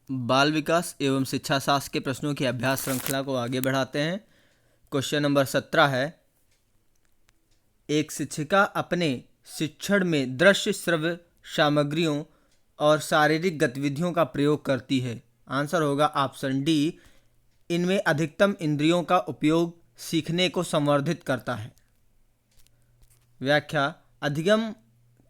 बाल विकास एवं शिक्षा शास्त्र के प्रश्नों की अभ्यास श्रृंखला को आगे बढ़ाते हैं। क्वेश्चन नंबर 17 है, एक शिक्षिका अपने शिक्षण में दृश्य श्रव्य सामग्रियों और शारीरिक गतिविधियों का प्रयोग करती है। आंसर होगा ऑप्शन डी, इनमें अधिकतम इंद्रियों का उपयोग सीखने को संवर्धित करता है। व्याख्या, अधिगम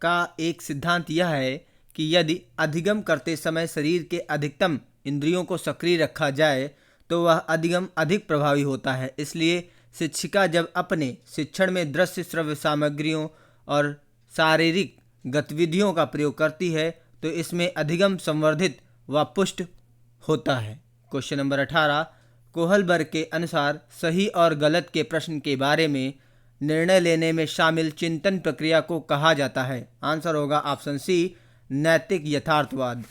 का एक सिद्धांत यह है कि यदि अधिगम करते समय शरीर के अधिकतम इंद्रियों को सक्रिय रखा जाए तो वह अधिगम अधिक प्रभावी होता है। इसलिए शिक्षिका जब अपने शिक्षण में दृश्य श्रव्य सामग्रियों और शारीरिक गतिविधियों का प्रयोग करती है तो इसमें अधिगम संवर्धित व पुष्ट होता है। क्वेश्चन नंबर 18, कोहलबर्ग के अनुसार सही और गलत के प्रश्न के बारे में निर्णय लेने में शामिल चिंतन प्रक्रिया को कहा जाता है। आंसर होगा ऑप्शन सी, नैतिक यथार्थवाद।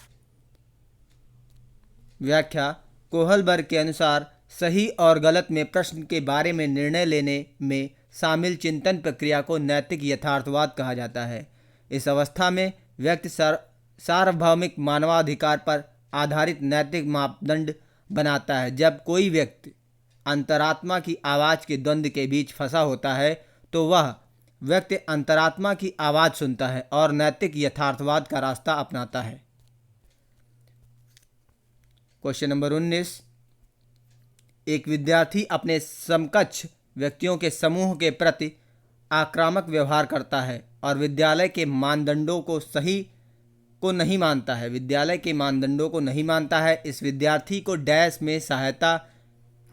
व्याख्या, कोहलबर्ग के अनुसार सही और गलत में प्रश्न के बारे में निर्णय लेने में शामिल चिंतन प्रक्रिया को नैतिक यथार्थवाद कहा जाता है। इस अवस्था में व्यक्ति सार्वभौमिक मानवाधिकार पर आधारित नैतिक मापदंड बनाता है। जब कोई व्यक्ति अंतरात्मा की आवाज़ के द्वंद्व के बीच फंसा होता है तो वह व्यक्ति अंतरात्मा की आवाज़ सुनता है और नैतिक यथार्थवाद का रास्ता अपनाता है। क्वेश्चन नंबर 19, एक विद्यार्थी अपने समकक्ष व्यक्तियों के समूह के प्रति आक्रामक व्यवहार करता है और विद्यालय के मानदंडों को नहीं मानता है। विद्यालय के मानदंडों को नहीं मानता है। इस विद्यार्थी को डैश में सहायता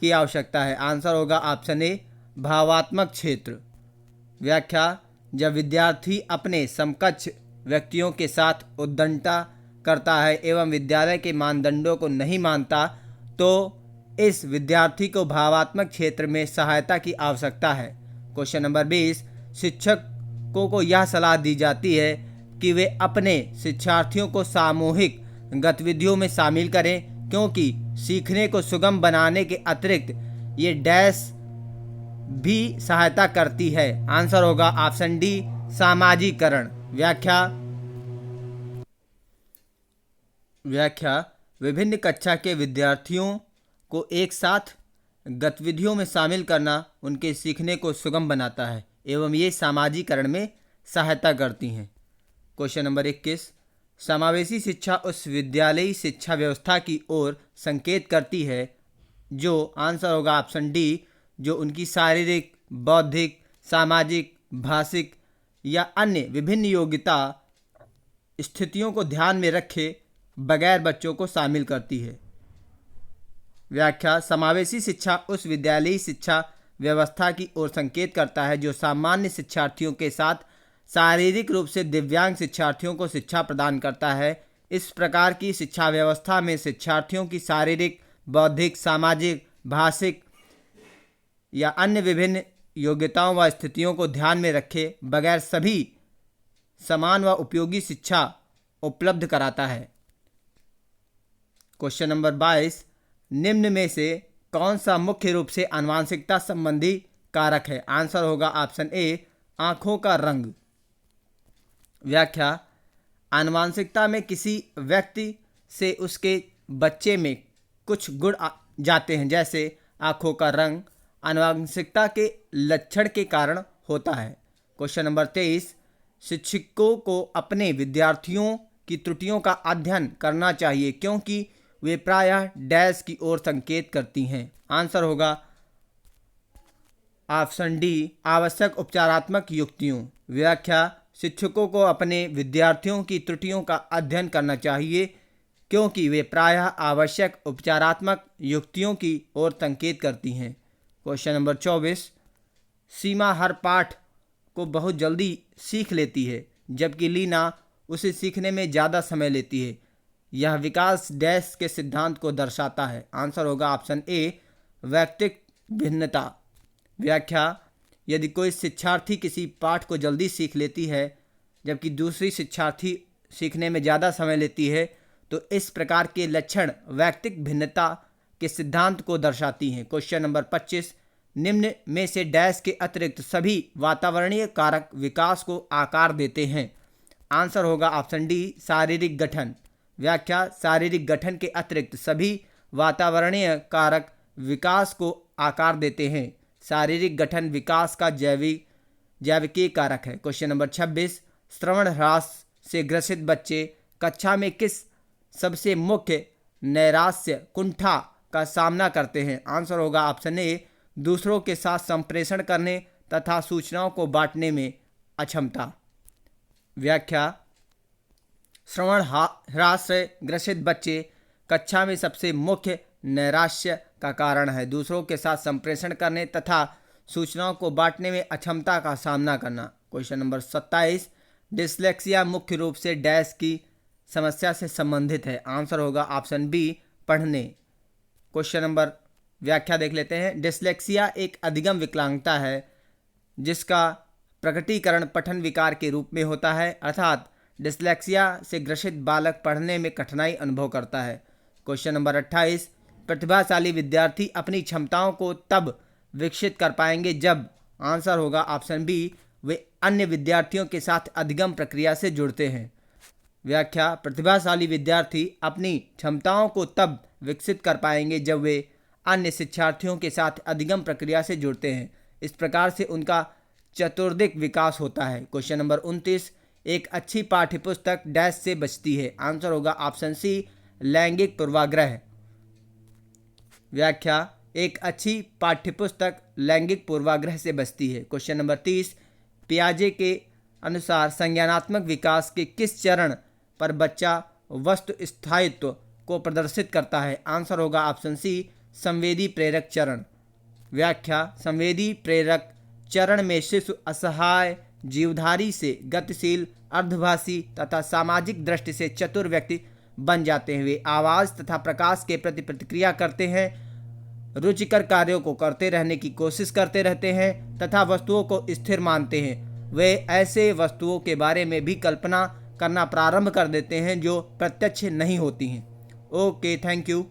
की आवश्यकता है। आंसर होगा ऑप्शन ए, भावात्मक क्षेत्र। व्याख्या, जब विद्यार्थी अपने समकक्ष व्यक्तियों के साथ उद्दंडता करता है एवं विद्यालय के मानदंडों को नहीं मानता तो इस विद्यार्थी को भावात्मक क्षेत्र में सहायता की आवश्यकता है। क्वेश्चन नंबर 20, शिक्षकों को यह सलाह दी जाती है कि वे अपने शिक्षार्थियों को सामूहिक गतिविधियों में शामिल करें क्योंकि सीखने को सुगम बनाने के अतिरिक्त ये डैश भी सहायता करती है। आंसर होगा ऑप्शन डी, सामाजिकरण। व्याख्या, विभिन्न कक्षा के विद्यार्थियों को एक साथ गतिविधियों में शामिल करना उनके सीखने को सुगम बनाता है एवं ये सामाजिकरण में सहायता करती हैं। क्वेश्चन नंबर 21, समावेशी शिक्षा उस विद्यालयी शिक्षा व्यवस्था की ओर संकेत करती है जो, आंसर होगा ऑप्शन डी, जो उनकी शारीरिक, बौद्धिक, सामाजिक, भाषिक या अन्य विभिन्न योग्यता स्थितियों को ध्यान में रखे बगैर बच्चों को शामिल करती है। व्याख्या, समावेशी शिक्षा उस विद्यालयी शिक्षा व्यवस्था की ओर संकेत करता है जो सामान्य शिक्षार्थियों के साथ शारीरिक रूप से दिव्यांग शिक्षार्थियों को शिक्षा प्रदान करता है। इस प्रकार की शिक्षा व्यवस्था में शिक्षार्थियों की शारीरिक, बौद्धिक, सामाजिक, भाषिक या अन्य विभिन्न योग्यताओं व स्थितियों को ध्यान में रखे बगैर सभी समान व उपयोगी शिक्षा उपलब्ध कराता है। क्वेश्चन नंबर 22, निम्न में से कौन सा मुख्य रूप से आनुवांशिकता संबंधी कारक है? आंसर होगा ऑप्शन ए, आँखों का रंग। व्याख्या, आनुवांशिकता में किसी व्यक्ति से उसके बच्चे में कुछ गुण जाते हैं जैसे आँखों का रंग आनुवांशिकता के लक्षण के कारण होता है। क्वेश्चन नंबर 23, शिक्षकों को अपने विद्यार्थियों की त्रुटियों का अध्ययन करना चाहिए क्योंकि वे प्रायः डैश की ओर संकेत करती हैं। आंसर होगा ऑप्शन डी, आवश्यक उपचारात्मक युक्तियों। व्याख्या, शिक्षकों को अपने विद्यार्थियों की त्रुटियों का अध्ययन करना चाहिए क्योंकि वे प्रायः आवश्यक उपचारात्मक युक्तियों की ओर संकेत करती हैं। क्वेश्चन नंबर 24, सीमा हर पाठ को बहुत जल्दी सीख लेती है जबकि लीना उसे सीखने में ज़्यादा समय लेती है। यह विकास डैश के सिद्धांत को दर्शाता है। आंसर होगा ऑप्शन ए, व्यक्तिक भिन्नता। व्याख्या, यदि कोई शिक्षार्थी किसी पाठ को जल्दी सीख लेती है जबकि दूसरी शिक्षार्थी सीखने में ज़्यादा समय लेती है तो इस प्रकार के लक्षण व्यक्तिक भिन्नता के सिद्धांत को दर्शाती हैं। क्वेश्चन नंबर 25, निम्न में से डैश के अतिरिक्त सभी वातावरणीय कारक विकास को आकार देते हैं। आंसर होगा ऑप्शन डी, शारीरिक गठन। व्याख्या, शारीरिक गठन के अतिरिक्त सभी वातावरणीय कारक विकास को आकार देते हैं। शारीरिक गठन विकास का जैविकीय कारक है। क्वेश्चन नंबर 26, श्रवण ह्रास से ग्रसित बच्चे कक्षा में किस सबसे मुख्य नैराश्य कुंठा का सामना करते हैं? आंसर होगा ऑप्शन ए, दूसरों के साथ संप्रेषण करने तथा सूचनाओं को बांटने में अक्षमता। व्याख्या, श्रवण ह्रास से ग्रसित बच्चे कक्षा में सबसे मुख्य नैराश्य का कारण है दूसरों के साथ संप्रेषण करने तथा सूचनाओं को बांटने में अक्षमता का सामना करना। क्वेश्चन नंबर 27, डिसलेक्सिया मुख्य रूप से डैश की समस्या से संबंधित है? आंसर होगा ऑप्शन बी, पढ़ने। क्वेश्चन नंबर व्याख्या देख लेते हैं। डिसलेक्सिया एक अधिगम विकलांगता है जिसका प्रकटीकरण पठन विकार के रूप में होता है, अर्थात डिसलेक्सिया से ग्रसित बालक पढ़ने में कठिनाई अनुभव करता है। क्वेश्चन नंबर 28, प्रतिभाशाली विद्यार्थी अपनी क्षमताओं को तब विकसित कर पाएंगे जब, आंसर होगा ऑप्शन बी, वे अन्य विद्यार्थियों के साथ अधिगम प्रक्रिया से जुड़ते हैं। व्याख्या, प्रतिभाशाली विद्यार्थी अपनी क्षमताओं को तब विकसित कर पाएंगे जब वे अन्य शिक्षार्थियों के साथ अधिगम प्रक्रिया से जुड़ते हैं। इस प्रकार से उनका चतुर्दिक विकास होता है। क्वेश्चन नंबर 29, एक अच्छी पाठ्यपुस्तक डैश से बचती है? आंसर होगा ऑप्शन सी, लैंगिक पूर्वाग्रह। व्याख्या, एक अच्छी पाठ्यपुस्तक लैंगिक पूर्वाग्रह से बचती है। क्वेश्चन नंबर 30, पियाजे के अनुसार संज्ञानात्मक विकास के किस चरण पर बच्चा वस्तु स्थायित्व को प्रदर्शित करता है? आंसर होगा ऑप्शन सी, संवेदी प्रेरक चरण। व्याख्या, संवेदी प्रेरक चरण में शिशु असहाय, जीवधारी से गतिशील, अर्धभाषी तथा सामाजिक दृष्टि से चतुर व्यक्ति बन जाते हैं। वे आवाज़ तथा प्रकाश के प्रति प्रतिक्रिया करते हैं, रुचिकर कार्यों को करते रहने की कोशिश करते रहते हैं तथा वस्तुओं को स्थिर मानते हैं। वे ऐसे वस्तुओं के बारे में भी कल्पना करना प्रारंभ कर देते हैं जो प्रत्यक्ष नहीं होती हैं। Okay, thank you.